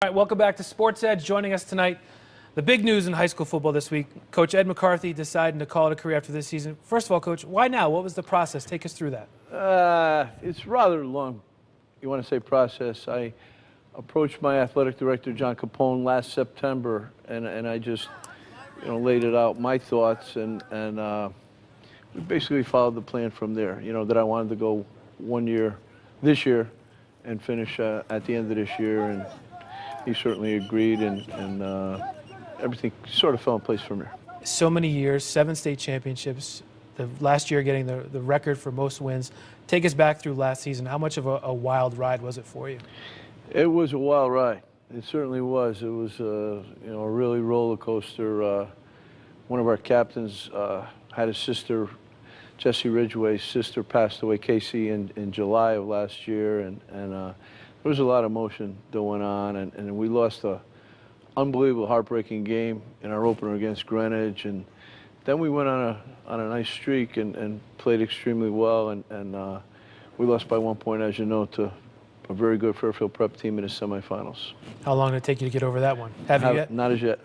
All right, welcome back to SportZEdge. Joining us tonight, the big news in high school football this week, Coach Ed McCarthy deciding to call it a career after this season. First of all, Coach, why now? What was the process? Take us through that. It's rather long, you want to say, process. I approached my athletic director, John Capone, last September, and I just, laid it out, my thoughts, and we basically followed the plan from there, that I wanted to go 1 year this year and finish at the end of this year, and he certainly agreed, and everything sort of fell in place from there. So many years, 7 state championships, the last year getting the record for most wins. Take us back through last season. How much of a wild ride was it for you? It was a wild ride. It certainly was. It was a really roller coaster. One of our captains had a sister, Jessie Ridgway's sister, passed away, Casey, in July of last year, and there was a lot of emotion that went on, and we lost a unbelievable, heartbreaking game in our opener against Greenwich, and then we went on a nice streak and played extremely well, and we lost by 1 point, as you know, to a very good Fairfield Prep team in the semifinals. How long did it take you to get over that one? Have you yet? Not as yet.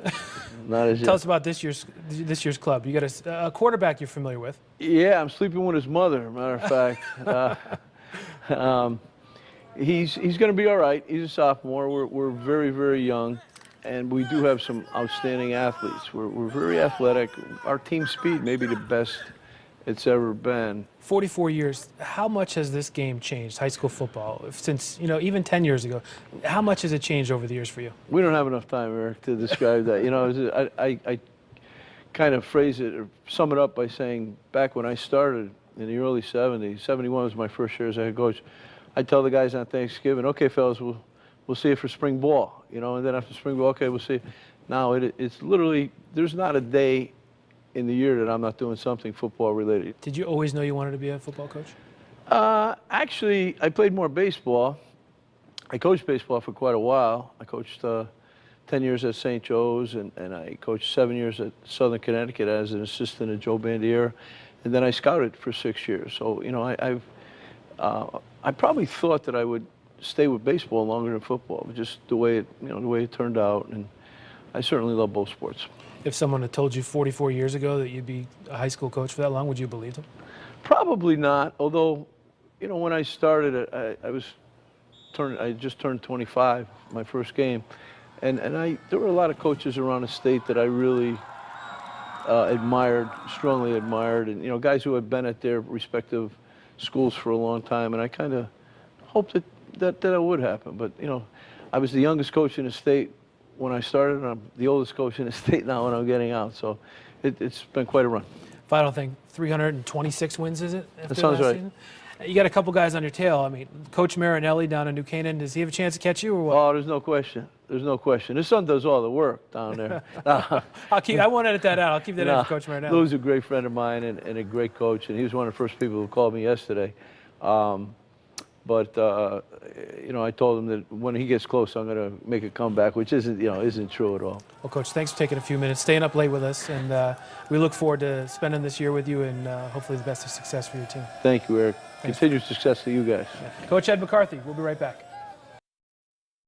Not as yet. Tell us about this year's club. You got a quarterback you're familiar with. Yeah, I'm sleeping with his mother, matter of fact. He's going to be all right. He's a sophomore. We're very, very young, and we do have some outstanding athletes. We're very athletic. Our team speed may be the best it's ever been. 44 years. How much has this game changed, high school football, since, even 10 years ago? How much has it changed over the years for you? We don't have enough time, Eric, to describe that. I kind of phrase it or sum it up by saying back when I started in the early 70s, 71 was my first year as a head coach, I'd tell the guys on Thanksgiving, okay, fellas, we'll see you for spring ball, and then after spring ball, okay, we'll see you. Now it's literally, there's not a day in the year that I'm not doing something football related. Did you always know you wanted to be a football coach? Actually, I played more baseball. I coached baseball for quite a while. I coached 10 years at St. Joe's, and I coached 7 years at Southern Connecticut as an assistant at Joe Bandier, and then I scouted for 6 years. So, I probably thought that I would stay with baseball longer than football, just the way it turned out, and I certainly love both sports. If someone had told you 44 years ago that you'd be a high school coach for that long, would you believe them? Probably not, although, when I started, I just turned 25, my first game, and there were a lot of coaches around the state that I really admired, strongly admired, and, guys who had been at their respective schools for a long time, and I kind of hoped that would happen. But, I was the youngest coach in the state when I started, and I'm the oldest coach in the state now when I'm getting out. So it's been quite a run. Final thing, 326 wins, is it? That sounds right. Season? You got a couple guys on your tail. I mean, Coach Marinelli down in New Canaan, does he have a chance to catch you or what? Oh, there's no question. There's no question. His son does all the work down there. I won't edit that out. I'll keep that in for Coach Marinelli. Lou's a great friend of mine and a great coach, and he was one of the first people who called me yesterday. But I told him that when he gets close, I'm going to make a comeback, which isn't true at all. Well, Coach, thanks for taking a few minutes, staying up late with us, and we look forward to spending this year with you, and hopefully the best of success for your team. Thank you, Eric. Continued success to you guys. Yeah. Coach Ed McCarthy, we'll be right back.